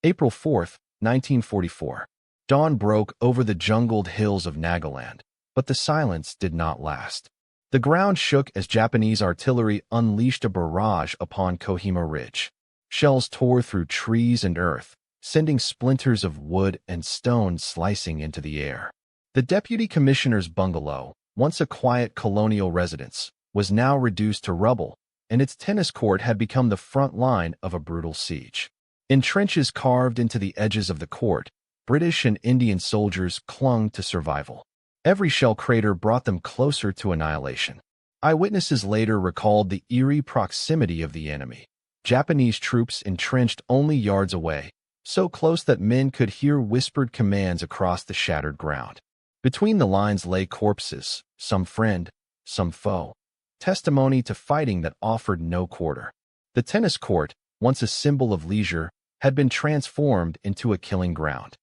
April 4, 1944. Dawn broke over the jungled hills of Nagaland, but the silence did not last. The ground shook as Japanese artillery unleashed a barrage upon Kohima Ridge. Shells tore through trees and earth, sending splinters of wood and stone slicing into the air. The deputy commissioner's bungalow, once a quiet colonial residence, was now reduced to rubble, and its tennis court had become the front line of a brutal siege. In trenches carved into the edges of the court, British and Indian soldiers clung to survival. Every shell crater brought them closer to annihilation. Eyewitnesses later recalled the eerie proximity of the enemy. Japanese troops entrenched only yards away, so close that men could hear whispered commands across the shattered ground. Between the lines lay corpses, some friend, some foe, testimony to fighting that offered no quarter. The tennis court, once a symbol of leisure, had been transformed into a killing ground.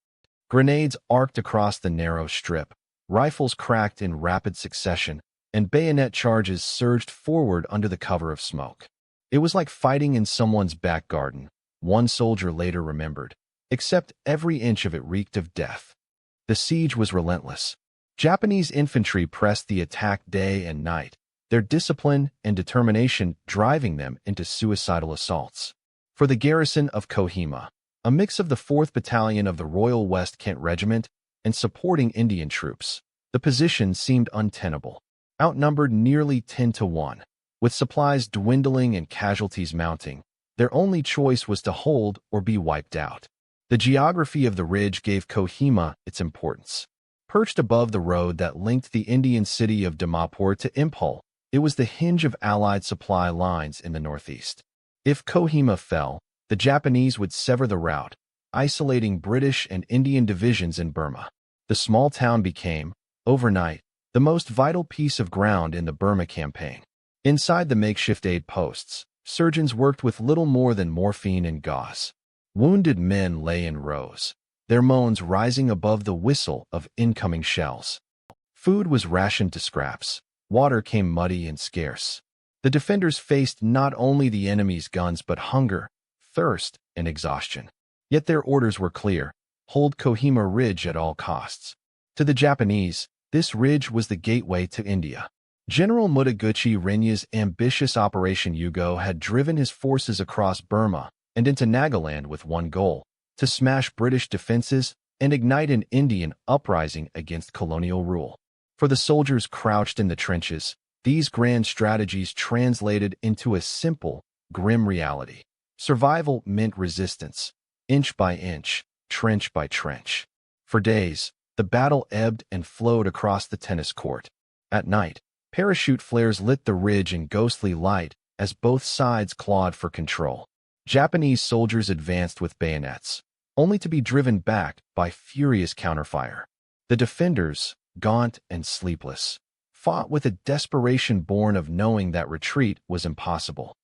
Grenades arced across the narrow strip, rifles cracked in rapid succession, and bayonet charges surged forward under the cover of smoke. It was like fighting in someone's back garden, one soldier later remembered, except every inch of it reeked of death. The siege was relentless. Japanese infantry pressed the attack day and night, their discipline and determination driving them into suicidal assaults. For the garrison of Kohima, a mix of the 4th Battalion of the Royal West Kent Regiment and supporting Indian troops, the position seemed untenable. Outnumbered nearly 10-1, with supplies dwindling and casualties mounting, their only choice was to hold or be wiped out. The geography of the ridge gave Kohima its importance. Perched above the road that linked the Indian city of Dimapur to Imphal, it was the hinge of Allied supply lines in the northeast. If Kohima fell, the Japanese would sever the route, isolating British and Indian divisions in Burma. The small town became, overnight, the most vital piece of ground in the Burma campaign. Inside the makeshift aid posts, surgeons worked with little more than morphine and gauze. Wounded men lay in rows, their moans rising above the whistle of incoming shells. Food was rationed to scraps. Water came muddy and scarce. The defenders faced not only the enemy's guns but hunger, thirst, and exhaustion. Yet their orders were clear: hold Kohima Ridge at all costs. To the Japanese, this ridge was the gateway to India. General Mutaguchi Renya's ambitious Operation Yugo had driven his forces across Burma and into Nagaland with one goal: to smash British defenses and ignite an Indian uprising against colonial rule. For the soldiers crouched in the trenches, these grand strategies translated into a simple, grim reality. Survival meant resistance, inch by inch, trench by trench. For days, the battle ebbed and flowed across the tennis court. At night, parachute flares lit the ridge in ghostly light as both sides clawed for control. Japanese soldiers advanced with bayonets, only to be driven back by furious counterfire. The defenders, gaunt and sleepless, fought with a desperation born of knowing that retreat was impossible.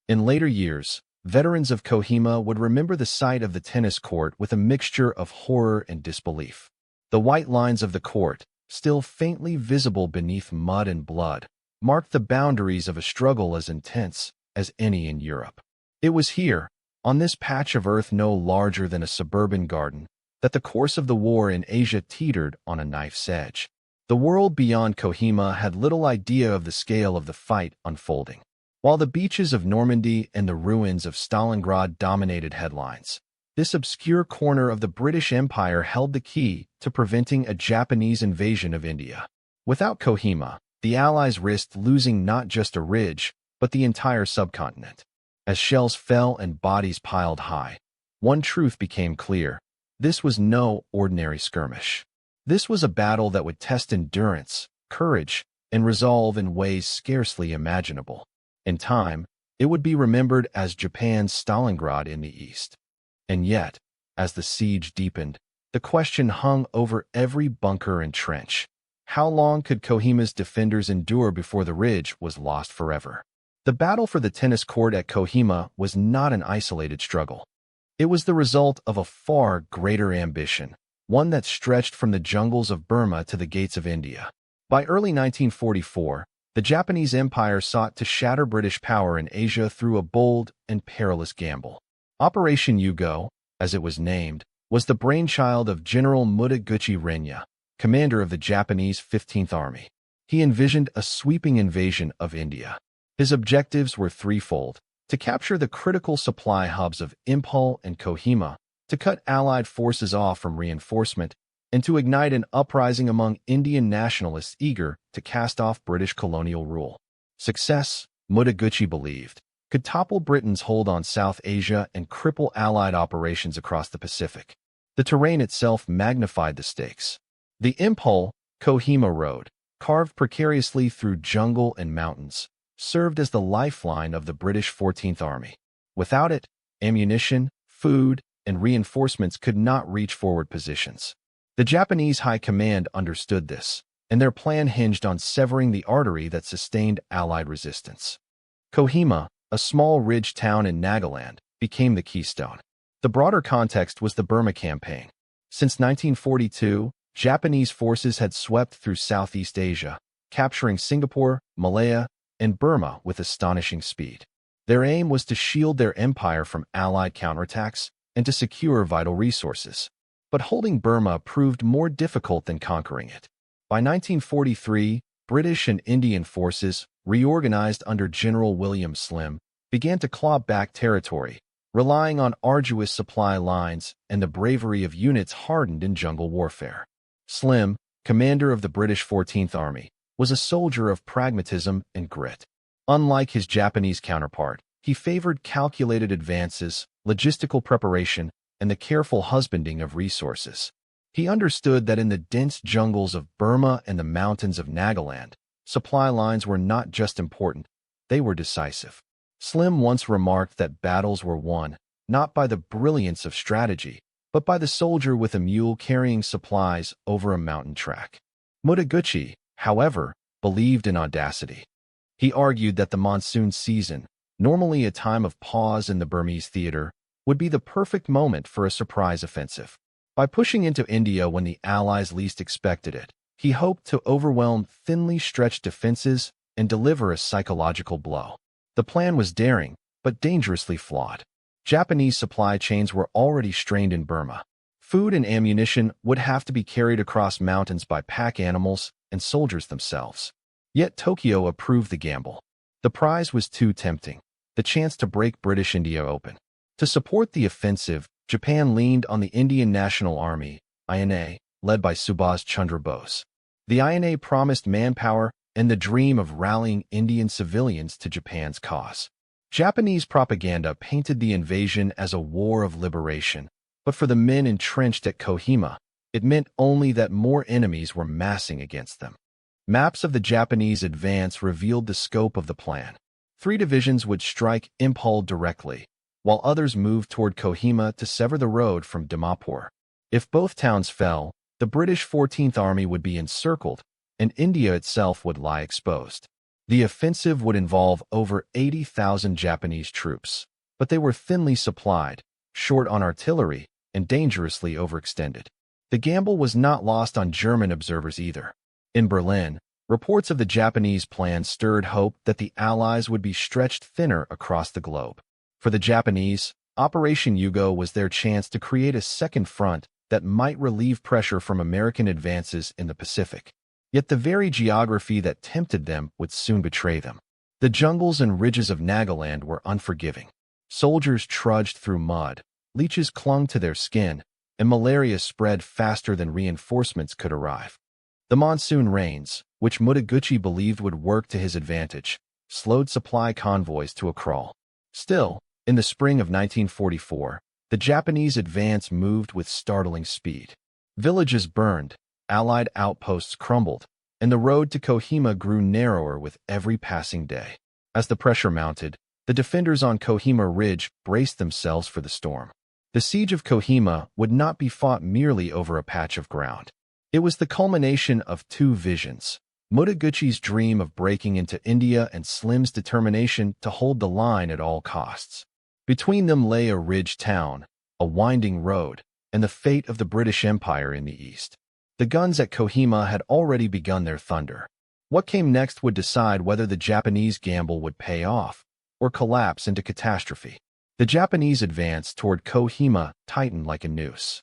In later years, veterans of Kohima would remember the sight of the tennis court with a mixture of horror and disbelief. The white lines of the court, still faintly visible beneath mud and blood, marked the boundaries of a struggle as intense as any in Europe. It was here, on this patch of earth no larger than a suburban garden, that the course of the war in Asia teetered on a knife's edge. The world beyond Kohima had little idea of the scale of the fight unfolding. While the beaches of Normandy and the ruins of Stalingrad dominated headlines, this obscure corner of the British Empire held the key to preventing a Japanese invasion of India. Without Kohima, the Allies risked losing not just a ridge, but the entire subcontinent. As shells fell and bodies piled high, one truth became clear: this was no ordinary skirmish. This was a battle that would test endurance, courage, and resolve in ways scarcely imaginable. In time, it would be remembered as Japan's Stalingrad in the east. And yet, as the siege deepened, the question hung over every bunker and trench: how long could Kohima's defenders endure before the ridge was lost forever? The battle for the tennis court at Kohima was not an isolated struggle. It was the result of a far greater ambition, one that stretched from the jungles of Burma to the gates of India. By early 1944, the Japanese Empire sought to shatter British power in Asia through a bold and perilous gamble. Operation Yugo, as it was named, was the brainchild of General Mutaguchi Renya, commander of the Japanese 15th Army. He envisioned a sweeping invasion of India. His objectives were threefold: to capture the critical supply hubs of Impal and Kohima, to cut Allied forces off from reinforcement, and to ignite an uprising among Indian nationalists eager to cast off British colonial rule. Success, Mutaguchi believed, could topple Britain's hold on South Asia and cripple Allied operations across the Pacific. The terrain itself magnified the stakes. The Impal-Kohima road, carved precariously through jungle and mountains, served as the lifeline of the British 14th Army. Without it, ammunition, food, and reinforcements could not reach forward positions. The Japanese High Command understood this, and their plan hinged on severing the artery that sustained Allied resistance. Kohima, a small ridge town in Nagaland, became the keystone. The broader context was the Burma Campaign. Since 1942, Japanese forces had swept through Southeast Asia, capturing Singapore, Malaya, and Burma with astonishing speed. Their aim was to shield their empire from Allied counterattacks and to secure vital resources. But holding Burma proved more difficult than conquering it. By 1943, British and Indian forces, reorganized under General William Slim, began to claw back territory, relying on arduous supply lines and the bravery of units hardened in jungle warfare. Slim, commander of the British 14th Army, was a soldier of pragmatism and grit. Unlike his Japanese counterpart, he favored calculated advances, logistical preparation, and the careful husbanding of resources. He understood that in the dense jungles of Burma and the mountains of Nagaland, supply lines were not just important, they were decisive. Slim once remarked that battles were won, not by the brilliance of strategy, but by the soldier with a mule carrying supplies over a mountain track. Mutaguchi, however, believed in audacity. He argued that the monsoon season, normally a time of pause in the Burmese theater, would be the perfect moment for a surprise offensive. By pushing into India when the Allies least expected it, he hoped to overwhelm thinly stretched defenses and deliver a psychological blow. The plan was daring, but dangerously flawed. Japanese supply chains were already strained in Burma. Food and ammunition would have to be carried across mountains by pack animals and soldiers themselves. Yet Tokyo approved the gamble. The prize was too tempting, the chance to break British India open. To support the offensive, Japan leaned on the Indian National Army, INA, led by Subhas Chandra Bose. The INA promised manpower and the dream of rallying Indian civilians to Japan's cause. Japanese propaganda painted the invasion as a war of liberation, but for the men entrenched at Kohima, it meant only that more enemies were massing against them. Maps of the Japanese advance revealed the scope of the plan. 3 divisions would strike Impal directly, while others moved toward Kohima to sever the road from Dimapur. If both towns fell, the British 14th Army would be encircled, and India itself would lie exposed. The offensive would involve over 80,000 Japanese troops, but they were thinly supplied, short on artillery, and dangerously overextended. The gamble was not lost on German observers either. In Berlin, reports of the Japanese plan stirred hope that the Allies would be stretched thinner across the globe. For the Japanese, Operation Yugo was their chance to create a second front that might relieve pressure from American advances in the Pacific. Yet the very geography that tempted them would soon betray them. The jungles and ridges of Nagaland were unforgiving. Soldiers trudged through mud, leeches clung to their skin, and malaria spread faster than reinforcements could arrive. The monsoon rains, which Mutaguchi believed would work to his advantage, slowed supply convoys to a crawl. Still, in the spring of 1944, the Japanese advance moved with startling speed. Villages burned, Allied outposts crumbled, and the road to Kohima grew narrower with every passing day. As the pressure mounted, the defenders on Kohima Ridge braced themselves for the storm. The siege of Kohima would not be fought merely over a patch of ground. It was the culmination of 2 visions: Mutaguchi's dream of breaking into India and Slim's determination to hold the line at all costs. Between them lay a ridge town, a winding road, and the fate of the British Empire in the east. The guns at Kohima had already begun their thunder. What came next would decide whether the Japanese gamble would pay off or collapse into catastrophe. The Japanese advance toward Kohima tightened like a noose.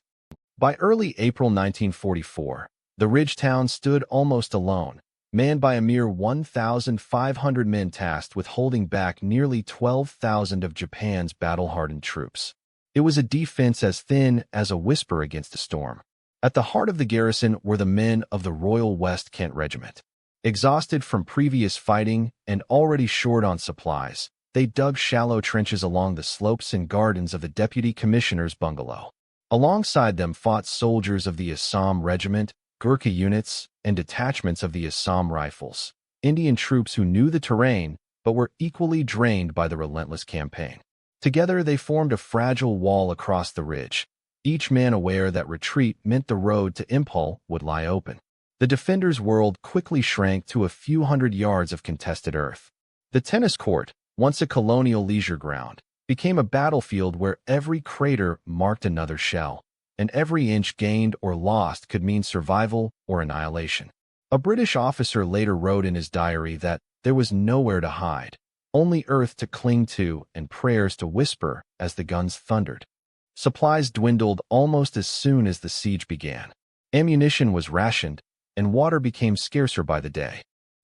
By early April 1944, the ridge town stood almost alone, manned by a mere 1,500 men tasked with holding back nearly 12,000 of Japan's battle-hardened troops. It was a defense as thin as a whisper against a storm. At the heart of the garrison were the men of the Royal West Kent Regiment. Exhausted from previous fighting and already short on supplies, they dug shallow trenches along the slopes and gardens of the Deputy Commissioner's bungalow. Alongside them fought soldiers of the Assam Regiment, Gurkha units, and detachments of the Assam Rifles, Indian troops who knew the terrain but were equally drained by the relentless campaign. Together they formed a fragile wall across the ridge, each man aware that retreat meant the road to Impol would lie open. The defenders' world quickly shrank to a few hundred yards of contested earth. The tennis court, once a colonial leisure ground, became a battlefield where every crater marked another shell, and every inch gained or lost could mean survival or annihilation. A British officer later wrote in his diary that there was nowhere to hide, only earth to cling to and prayers to whisper as the guns thundered. Supplies dwindled almost as soon as the siege began. Ammunition was rationed, and water became scarcer by the day.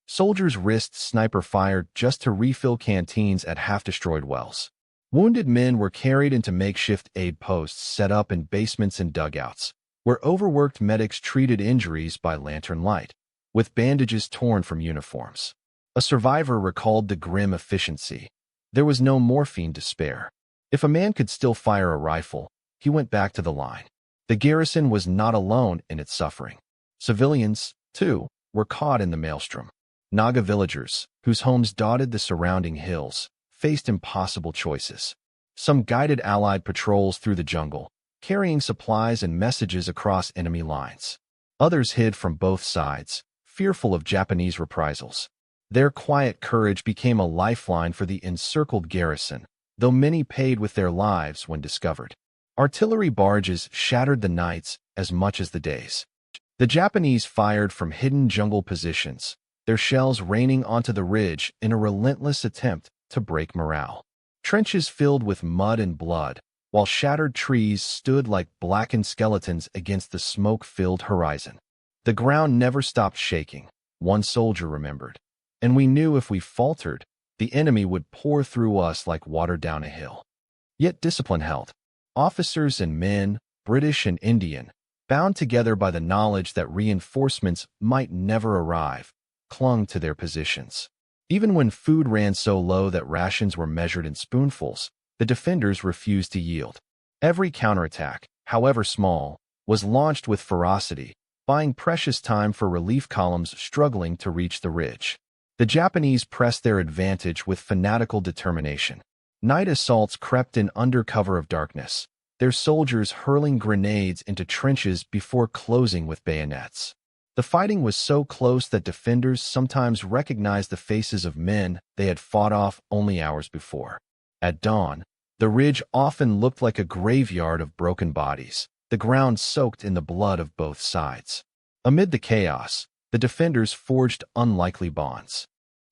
Soldiers risked sniper fire just to refill canteens at half-destroyed wells. Wounded men were carried into makeshift aid posts set up in basements and dugouts, where overworked medics treated injuries by lantern light, with bandages torn from uniforms. A survivor recalled the grim efficiency. There was no morphine to spare. If a man could still fire a rifle, he went back to the line. The garrison was not alone in its suffering. Civilians, too, were caught in the maelstrom. Naga villagers, whose homes dotted the surrounding hills, faced impossible choices. Some guided Allied patrols through the jungle, carrying supplies and messages across enemy lines. Others hid from both sides, fearful of Japanese reprisals. Their quiet courage became a lifeline for the encircled garrison, though many paid with their lives when discovered. Artillery barges shattered the nights as much as the days. The Japanese fired from hidden jungle positions, their shells raining onto the ridge in a relentless attempt to break morale. Trenches filled with mud and blood, while shattered trees stood like blackened skeletons against the smoke-filled horizon. The ground never stopped shaking, one soldier remembered, and we knew if we faltered, the enemy would pour through us like water down a hill. Yet discipline held. Officers and men, British and Indian, bound together by the knowledge that reinforcements might never arrive, clung to their positions. Even when food ran so low that rations were measured in spoonfuls, the defenders refused to yield. Every counterattack, however small, was launched with ferocity, buying precious time for relief columns struggling to reach the ridge. The Japanese pressed their advantage with fanatical determination. Night assaults crept in under cover of darkness, their soldiers hurling grenades into trenches before closing with bayonets. The fighting was so close that defenders sometimes recognized the faces of men they had fought off only hours before. At dawn, the ridge often looked like a graveyard of broken bodies, the ground soaked in the blood of both sides. Amid the chaos, the defenders forged unlikely bonds.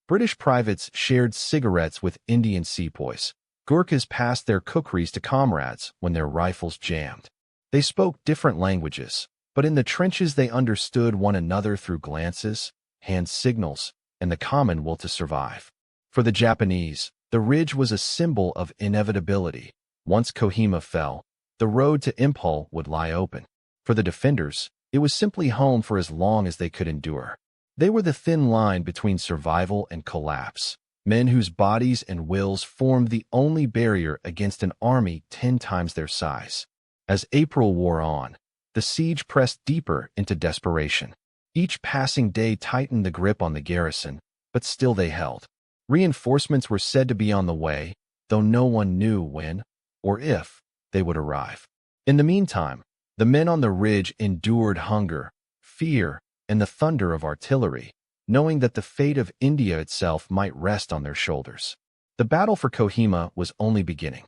British privates shared cigarettes with Indian sepoys. Gurkhas passed their kukris to comrades when their rifles jammed. They spoke different languages, but in the trenches they understood one another through glances, hand signals, and the common will to survive. For the Japanese, the ridge was a symbol of inevitability. Once Kohima fell, the road to Impol would lie open. For the defenders, it was simply home for as long as they could endure. They were the thin line between survival and collapse, men whose bodies and wills formed the only barrier against an army 10 times their size. As April wore on, the siege pressed deeper into desperation. Each passing day tightened the grip on the garrison, but still they held. Reinforcements were said to be on the way, though no one knew when, or if, they would arrive. In the meantime, the men on the ridge endured hunger, fear, and the thunder of artillery, knowing that the fate of India itself might rest on their shoulders. The battle for Kohima was only beginning.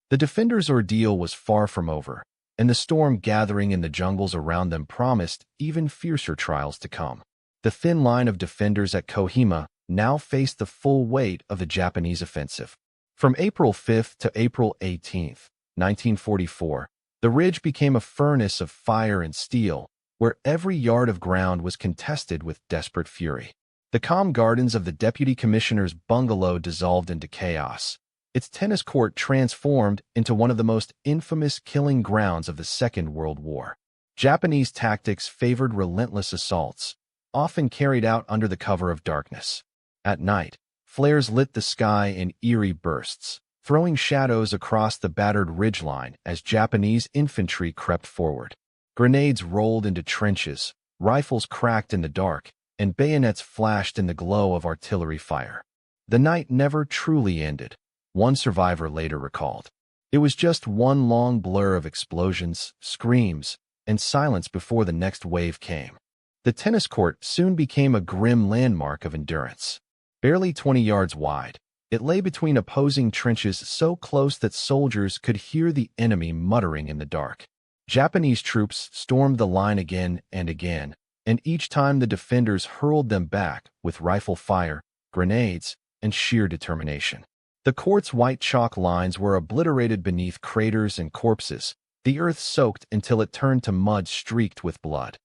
The defenders' ordeal was far from over, and the storm gathering in the jungles around them promised even fiercer trials to come. The thin line of defenders at Kohima now faced the full weight of the Japanese offensive. From April 5th to April 18th, 1944, the ridge became a furnace of fire and steel, where every yard of ground was contested with desperate fury. The calm gardens of the deputy commissioner's bungalow dissolved into chaos. Its tennis court transformed into one of the most infamous killing grounds of the Second World War. Japanese tactics favored relentless assaults, often carried out under the cover of darkness. At night, flares lit the sky in eerie bursts, throwing shadows across the battered ridgeline as Japanese infantry crept forward. Grenades rolled into trenches, rifles cracked in the dark, and bayonets flashed in the glow of artillery fire. The night never truly ended, one survivor later recalled. It was just one long blur of explosions, screams, and silence before the next wave came. The tennis court soon became a grim landmark of endurance. Barely 20 yards wide, it lay between opposing trenches so close that soldiers could hear the enemy muttering in the dark. Japanese troops stormed the line again and again, and each time the defenders hurled them back with rifle fire, grenades, and sheer determination. The court's white chalk lines were obliterated beneath craters and corpses, the earth soaked until it turned to mud streaked with blood.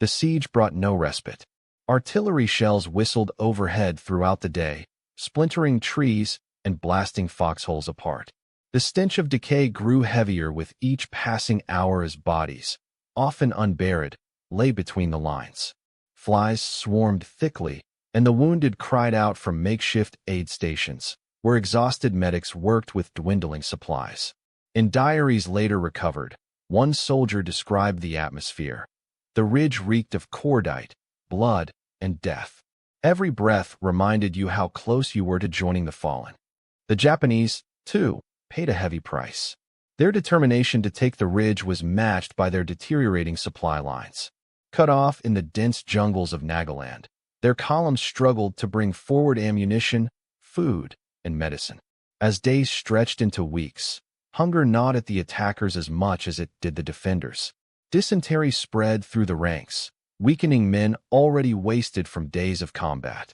The siege brought no respite. Artillery shells whistled overhead throughout the day, splintering trees and blasting foxholes apart. The stench of decay grew heavier with each passing hour as bodies, often unburied, lay between the lines. Flies swarmed thickly, and the wounded cried out from makeshift aid stations, where exhausted medics worked with dwindling supplies. In diaries later recovered, one soldier described the atmosphere. The ridge reeked of cordite, blood, and death. Every breath reminded you how close you were to joining the fallen. The Japanese, too, paid a heavy price. Their determination to take the ridge was matched by their deteriorating supply lines. Cut off in the dense jungles of Nagaland, their columns struggled to bring forward ammunition, food, and medicine. As days stretched into weeks, hunger gnawed at the attackers as much as it did the defenders. Dysentery spread through the ranks, weakening men already wasted from days of combat.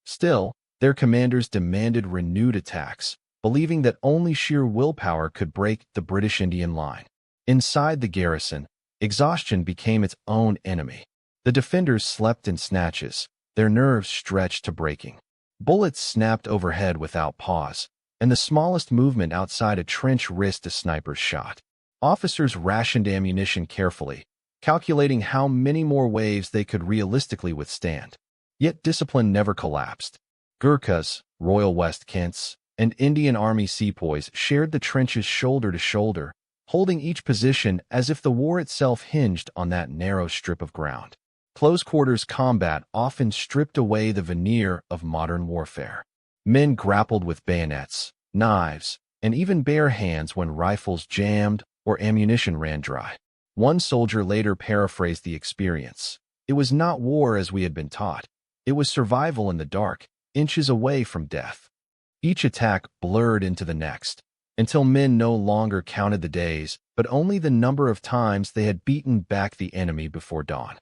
Still, their commanders demanded renewed attacks, believing that only sheer willpower could break the British Indian line. Inside the garrison, exhaustion became its own enemy. The defenders slept in snatches, their nerves stretched to breaking. Bullets snapped overhead without pause, and the smallest movement outside a trench risked a sniper's shot. Officers rationed ammunition carefully, calculating how many more waves they could realistically withstand. Yet discipline never collapsed. Gurkhas, Royal West Kents, and Indian Army sepoys shared the trenches shoulder to shoulder, holding each position as if the war itself hinged on that narrow strip of ground. Close-quarters combat often stripped away the veneer of modern warfare. Men grappled with bayonets, knives, and even bare hands when rifles jammed or ammunition ran dry. One soldier later paraphrased the experience. It was not war as we had been taught. It was survival in the dark, inches away from death. Each attack blurred into the next, until men no longer counted the days, but only the number of times they had beaten back the enemy before dawn.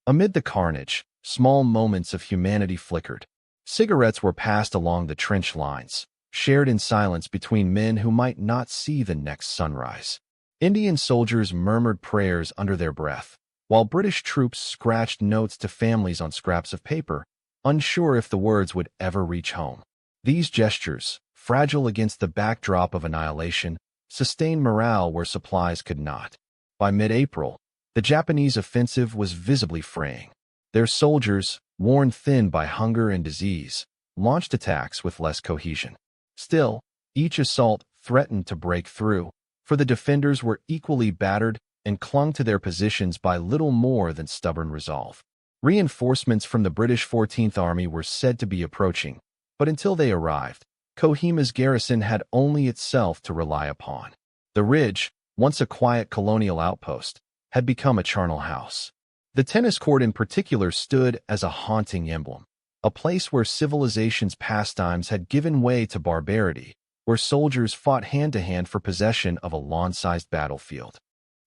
Amid the carnage, small moments of humanity flickered. Cigarettes were passed along the trench lines, shared in silence between men who might not see the next sunrise. Indian soldiers murmured prayers under their breath, while British troops scratched notes to families on scraps of paper, unsure if the words would ever reach home. These gestures, fragile against the backdrop of annihilation, sustained morale where supplies could not. By mid-April, the Japanese offensive was visibly fraying. Their soldiers, worn thin by hunger and disease, launched attacks with less cohesion. Still, each assault threatened to break through, for the defenders were equally battered and clung to their positions by little more than stubborn resolve. Reinforcements from the British 14th Army were said to be approaching, but until they arrived, Kohima's garrison had only itself to rely upon. The ridge, once a quiet colonial outpost, had become a charnel house. The tennis court in particular stood as a haunting emblem, a place where civilization's pastimes had given way to barbarity, where soldiers fought hand-to-hand for possession of a lawn-sized battlefield.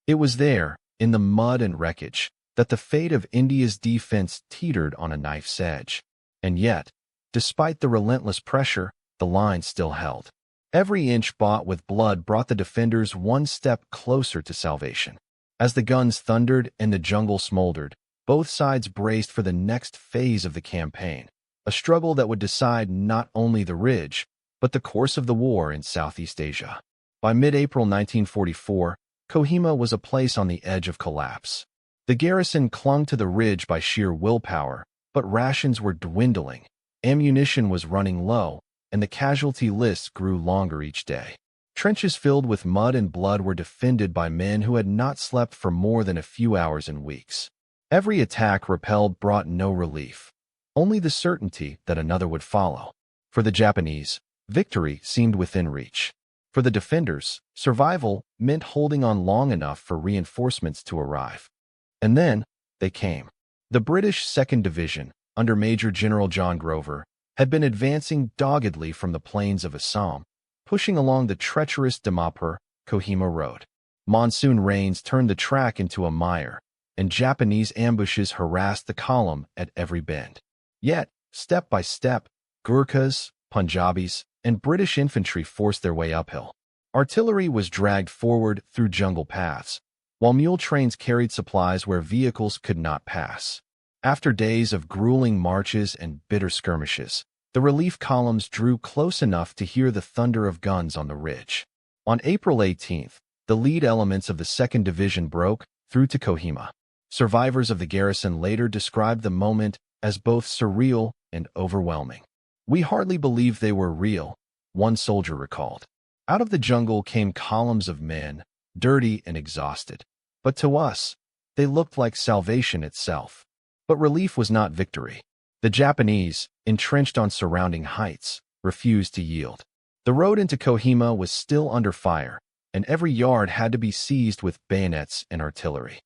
It was there, in the mud and wreckage, that the fate of India's defense teetered on a knife's edge. And yet, despite the relentless pressure, the line still held. Every inch bought with blood brought the defenders one step closer to salvation. As the guns thundered and the jungle smoldered, both sides braced for the next phase of the campaign, a struggle that would decide not only the ridge, but the course of the war in Southeast Asia. By mid-April 1944, Kohima was a place on the edge of collapse. The garrison clung to the ridge by sheer willpower, but rations were dwindling, ammunition was running low, and the casualty lists grew longer each day. Trenches filled with mud and blood were defended by men who had not slept for more than a few hours and weeks. Every attack repelled brought no relief, only the certainty that another would follow. For the Japanese, victory seemed within reach. For the defenders, survival meant holding on long enough for reinforcements to arrive. And then, they came. The British 2nd Division, under Major General John Grover, had been advancing doggedly from the plains of Assam, pushing along the treacherous Dimapur-Kohima road. Monsoon rains turned the track into a mire, and Japanese ambushes harassed the column at every bend. Yet, step by step, Gurkhas, Punjabis, and British infantry forced their way uphill. Artillery was dragged forward through jungle paths, while mule trains carried supplies where vehicles could not pass. After days of grueling marches and bitter skirmishes, the relief columns drew close enough to hear the thunder of guns on the ridge. On April 18th, the lead elements of the 2nd Division broke through to Kohima. Survivors of the garrison later described the moment as both surreal and overwhelming. "We hardly believed they were real," one soldier recalled. Out of the jungle came columns of men, dirty and exhausted. But to us, they looked like salvation itself. But relief was not victory. The Japanese, entrenched on surrounding heights, refused to yield. The road into Kohima was still under fire, and every yard had to be seized with bayonets and artillery.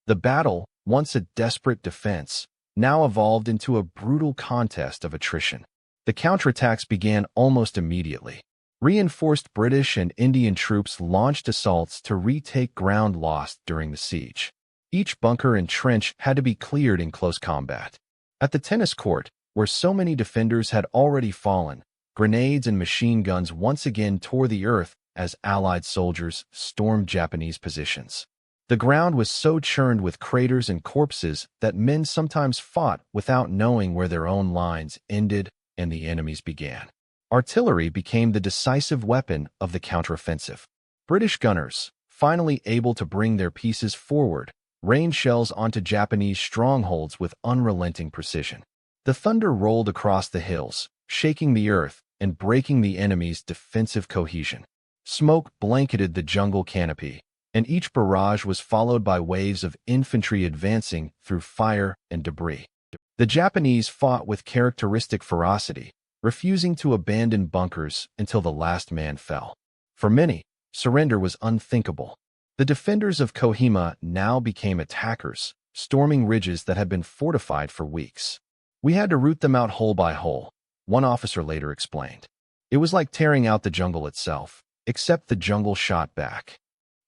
The battle, once a desperate defense, now evolved into a brutal contest of attrition. The counterattacks began almost immediately. Reinforced British and Indian troops launched assaults to retake ground lost during the siege. Each bunker and trench had to be cleared in close combat. At the tennis court, where so many defenders had already fallen, grenades and machine guns once again tore the earth as Allied soldiers stormed Japanese positions. The ground was so churned with craters and corpses that men sometimes fought without knowing where their own lines ended and the enemy's began. Artillery became the decisive weapon of the counteroffensive. British gunners, finally able to bring their pieces forward, rained shells onto Japanese strongholds with unrelenting precision. The thunder rolled across the hills, shaking the earth and breaking the enemy's defensive cohesion. Smoke blanketed the jungle canopy, and each barrage was followed by waves of infantry advancing through fire and debris. The Japanese fought with characteristic ferocity, refusing to abandon bunkers until the last man fell. For many, surrender was unthinkable. The defenders of Kohima now became attackers, storming ridges that had been fortified for weeks. "We had to root them out hole by hole," one officer later explained. "It was like tearing out the jungle itself, except the jungle shot back."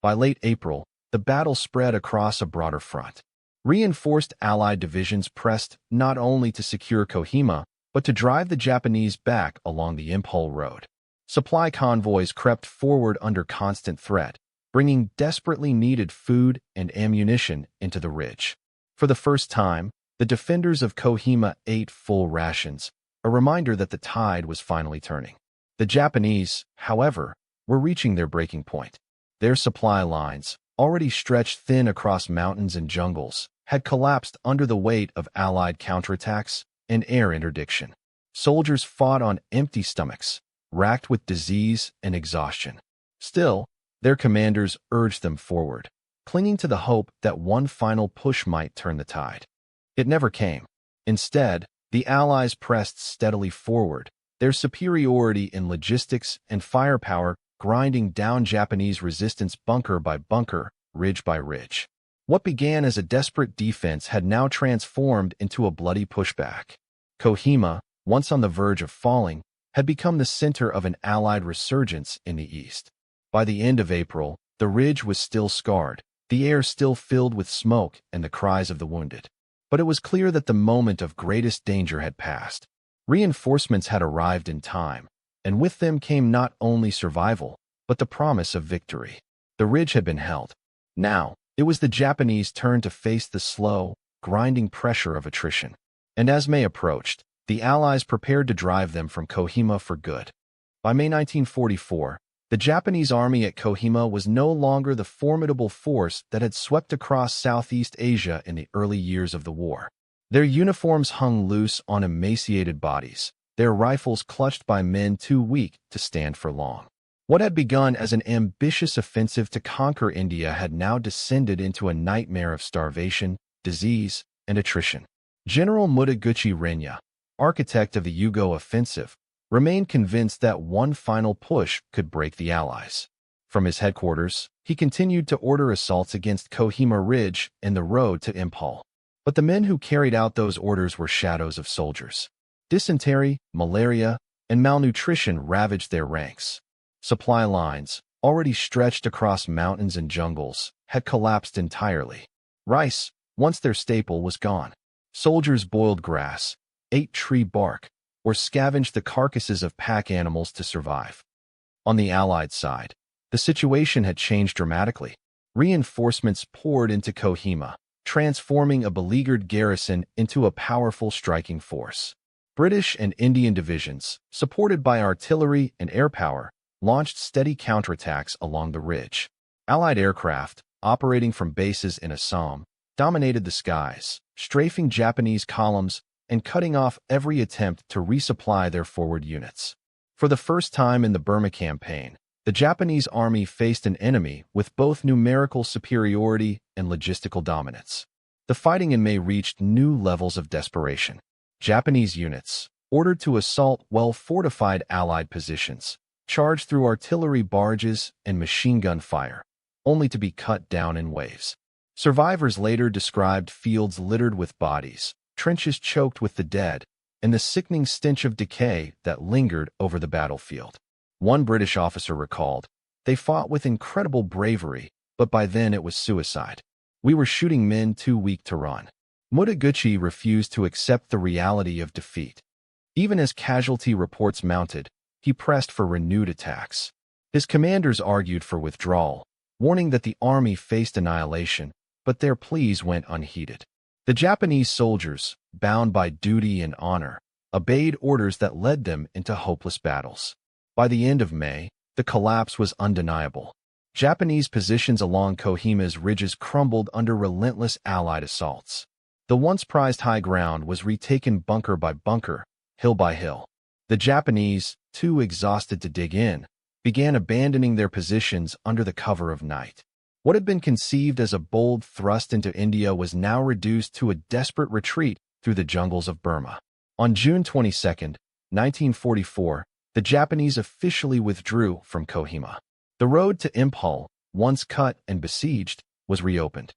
By late April, the battle spread across a broader front. Reinforced Allied divisions pressed not only to secure Kohima, but to drive the Japanese back along the Impol Road. Supply convoys crept forward under constant threat, bringing desperately needed food and ammunition into the ridge. For the first time, the defenders of Kohima ate full rations, a reminder that the tide was finally turning. The Japanese, however, were reaching their breaking point. Their supply lines, already stretched thin across mountains and jungles, had collapsed under the weight of Allied counterattacks and air interdiction. Soldiers fought on empty stomachs, racked with disease and exhaustion. Still, their commanders urged them forward, clinging to the hope that one final push might turn the tide. It never came. Instead, the Allies pressed steadily forward, their superiority in logistics and firepower grinding down Japanese resistance bunker by bunker, ridge by ridge. What began as a desperate defense had now transformed into a bloody pushback. Kohima, once on the verge of falling, had become the center of an Allied resurgence in the east. By the end of April, the ridge was still scarred, the air still filled with smoke and the cries of the wounded. But it was clear that the moment of greatest danger had passed. Reinforcements had arrived in time, and with them came not only survival, but the promise of victory. The ridge had been held. Now, it was the Japanese' turn to face the slow, grinding pressure of attrition. And as May approached, the Allies prepared to drive them from Kohima for good. By May 1944, the Japanese army at Kohima was no longer the formidable force that had swept across Southeast Asia in the early years of the war. Their uniforms hung loose on emaciated bodies, their rifles clutched by men too weak to stand for long. What had begun as an ambitious offensive to conquer India had now descended into a nightmare of starvation, disease, and attrition. General Mutaguchi Renya, architect of the Yugo offensive, remained convinced that one final push could break the Allies. From his headquarters, he continued to order assaults against Kohima Ridge and the road to Impal. But the men who carried out those orders were shadows of soldiers. Dysentery, malaria, and malnutrition ravaged their ranks. Supply lines, already stretched across mountains and jungles, had collapsed entirely. Rice, once their staple, was gone. Soldiers boiled grass, ate tree bark, or scavenged the carcasses of pack animals to survive. On the Allied side, the situation had changed dramatically. Reinforcements poured into Kohima, transforming a beleaguered garrison into a powerful striking force. British and Indian divisions, supported by artillery and air power, launched steady counterattacks along the ridge. Allied aircraft, operating from bases in Assam, dominated the skies, strafing Japanese columns and cutting off every attempt to resupply their forward units. For the first time in the Burma campaign, the Japanese army faced an enemy with both numerical superiority and logistical dominance. The fighting in May reached new levels of desperation. Japanese units, ordered to assault well-fortified Allied positions, charged through artillery barges and machine gun fire, only to be cut down in waves. Survivors later described fields littered with bodies, trenches choked with the dead, and the sickening stench of decay that lingered over the battlefield. One British officer recalled, "They fought with incredible bravery, but by then it was suicide. We were shooting men too weak to run." Mutaguchi refused to accept the reality of defeat. Even as casualty reports mounted, he pressed for renewed attacks. His commanders argued for withdrawal, warning that the army faced annihilation, but their pleas went unheeded. The Japanese soldiers, bound by duty and honor, obeyed orders that led them into hopeless battles. By the end of May, the collapse was undeniable. Japanese positions along Kohima's ridges crumbled under relentless Allied assaults. The once prized high ground was retaken bunker by bunker, hill by hill. The Japanese, too exhausted to dig in, began abandoning their positions under the cover of night. What had been conceived as a bold thrust into India was now reduced to a desperate retreat through the jungles of Burma. On June 22, 1944, the Japanese officially withdrew from Kohima. The road to Impal, once cut and besieged, was reopened.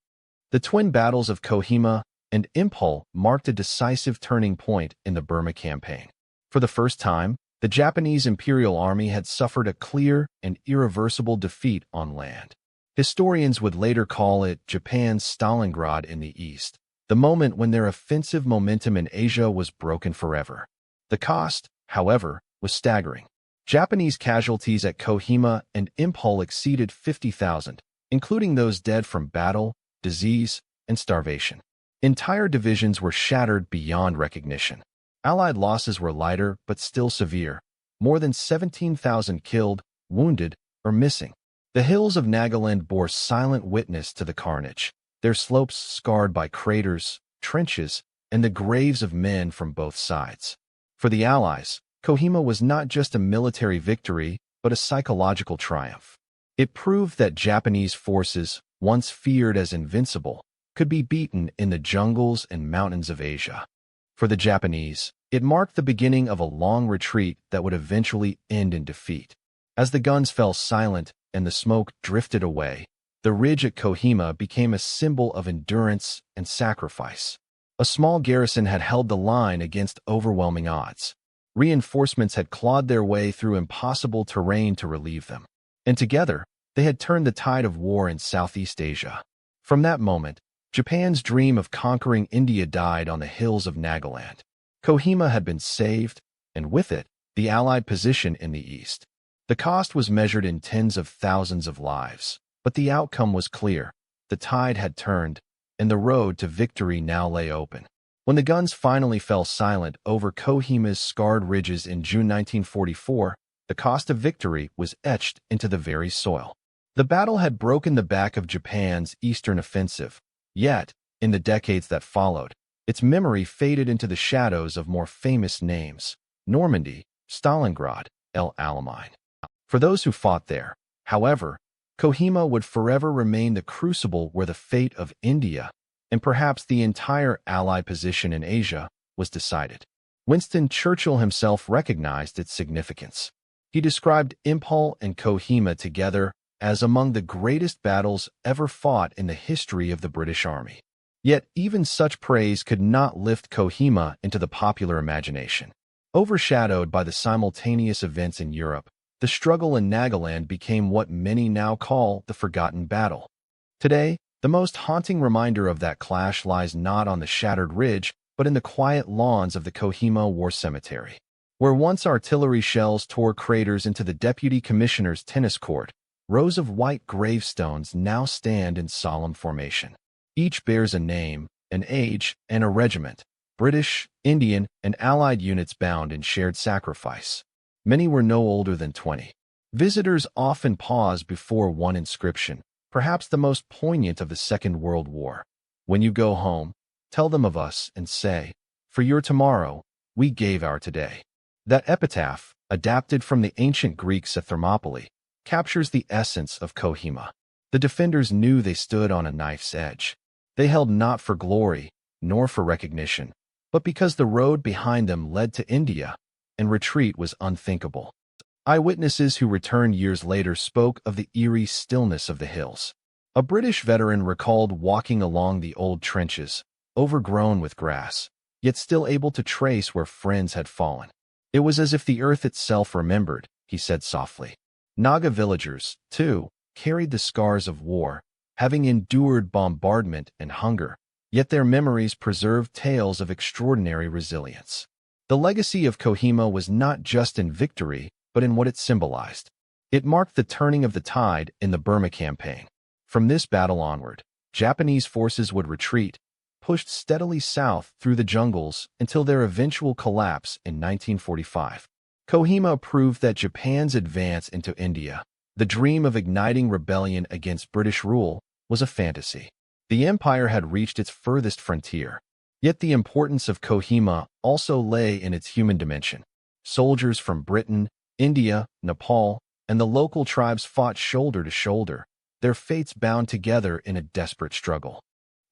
The twin battles of Kohima and Impal marked a decisive turning point in the Burma campaign. For the first time, the Japanese Imperial Army had suffered a clear and irreversible defeat on land. Historians would later call it Japan's Stalingrad in the East, the moment when their offensive momentum in Asia was broken forever. The cost, however, was staggering. Japanese casualties at Kohima and Impal exceeded 50,000, including those dead from battle, disease, and starvation. Entire divisions were shattered beyond recognition. Allied losses were lighter but still severe, more than 17,000 killed, wounded, or missing. The hills of Nagaland bore silent witness to the carnage, their slopes scarred by craters, trenches, and the graves of men from both sides. For the Allies, Kohima was not just a military victory, but a psychological triumph. It proved that Japanese forces, once feared as invincible, could be beaten in the jungles and mountains of Asia. For the Japanese, it marked the beginning of a long retreat that would eventually end in defeat. As the guns fell silent and the smoke drifted away, the ridge at Kohima became a symbol of endurance and sacrifice. A small garrison had held the line against overwhelming odds. Reinforcements had clawed their way through impossible terrain to relieve them. And together, they had turned the tide of war in Southeast Asia. From that moment, Japan's dream of conquering India died on the hills of Nagaland. Kohima had been saved, and with it, the Allied position in the east. The cost was measured in tens of thousands of lives, but the outcome was clear. The tide had turned, and the road to victory now lay open. When the guns finally fell silent over Kohima's scarred ridges in June 1944, the cost of victory was etched into the very soil. The battle had broken the back of Japan's eastern offensive, yet, in the decades that followed, its memory faded into the shadows of more famous names: Normandy, Stalingrad, El Alamein. For those who fought there, however, Kohima would forever remain the crucible where the fate of India, and perhaps the entire Allied position in Asia, was decided. Winston Churchill himself recognized its significance. He described Impal and Kohima together as among the greatest battles ever fought in the history of the British Army. Yet even such praise could not lift Kohima into the popular imagination. Overshadowed by the simultaneous events in Europe, the struggle in Nagaland became what many now call the forgotten battle. Today, the most haunting reminder of that clash lies not on the shattered ridge, but in the quiet lawns of the Kohima War Cemetery. Where once artillery shells tore craters into the deputy commissioner's tennis court, rows of white gravestones now stand in solemn formation. Each bears a name, an age, and a regiment: British, Indian, and Allied units bound in shared sacrifice. Many were no older than 20. Visitors often pause before one inscription, perhaps the most poignant of the Second World War. When you go home, tell them of us and say, "For your tomorrow, we gave our today." That epitaph, adapted from the ancient Greeks at Thermopylae, captures the essence of Kohima. The defenders knew they stood on a knife's edge. They held not for glory, nor for recognition, but because the road behind them led to India, and retreat was unthinkable. Eyewitnesses who returned years later spoke of the eerie stillness of the hills. A British veteran recalled walking along the old trenches, overgrown with grass, yet still able to trace where friends had fallen. It was as if the earth itself remembered, he said softly. Naga villagers, too, carried the scars of war, having endured bombardment and hunger, yet their memories preserved tales of extraordinary resilience. The legacy of Kohima was not just in victory, but in what it symbolized. It marked the turning of the tide in the Burma campaign. From this battle onward, Japanese forces would retreat, pushed steadily south through the jungles until their eventual collapse in 1945. Kohima proved that Japan's advance into India, the dream of igniting rebellion against British rule, was a fantasy. The empire had reached its furthest frontier. Yet the importance of Kohima also lay in its human dimension. Soldiers from Britain, India, Nepal, and the local tribes fought shoulder to shoulder, their fates bound together in a desperate struggle.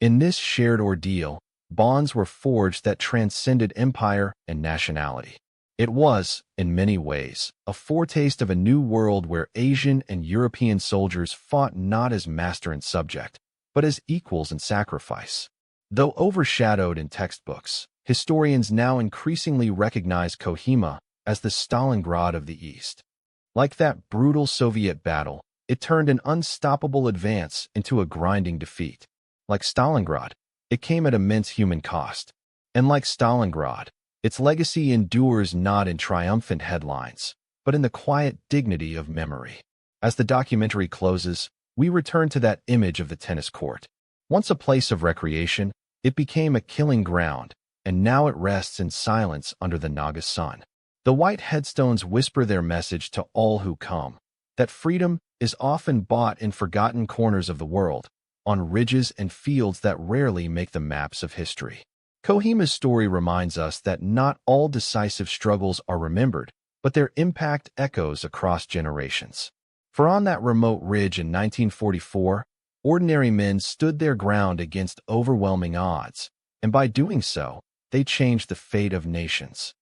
In this shared ordeal, bonds were forged that transcended empire and nationality. It was, in many ways, a foretaste of a new world where Asian and European soldiers fought not as master and subject, but as equals in sacrifice. Though overshadowed in textbooks, historians now increasingly recognize Kohima as the Stalingrad of the East. Like that brutal Soviet battle, it turned an unstoppable advance into a grinding defeat. Like Stalingrad, it came at immense human cost. And like Stalingrad, its legacy endures not in triumphant headlines, but in the quiet dignity of memory. As the documentary closes, we return to that image of the tennis court. Once a place of recreation, it became a killing ground, and now it rests in silence under the Naga sun. The white headstones whisper their message to all who come, that freedom is often bought in forgotten corners of the world, on ridges and fields that rarely make the maps of history. Kohima's story reminds us that not all decisive struggles are remembered, but their impact echoes across generations. For on that remote ridge in 1944, ordinary men stood their ground against overwhelming odds, and by doing so, they changed the fate of nations.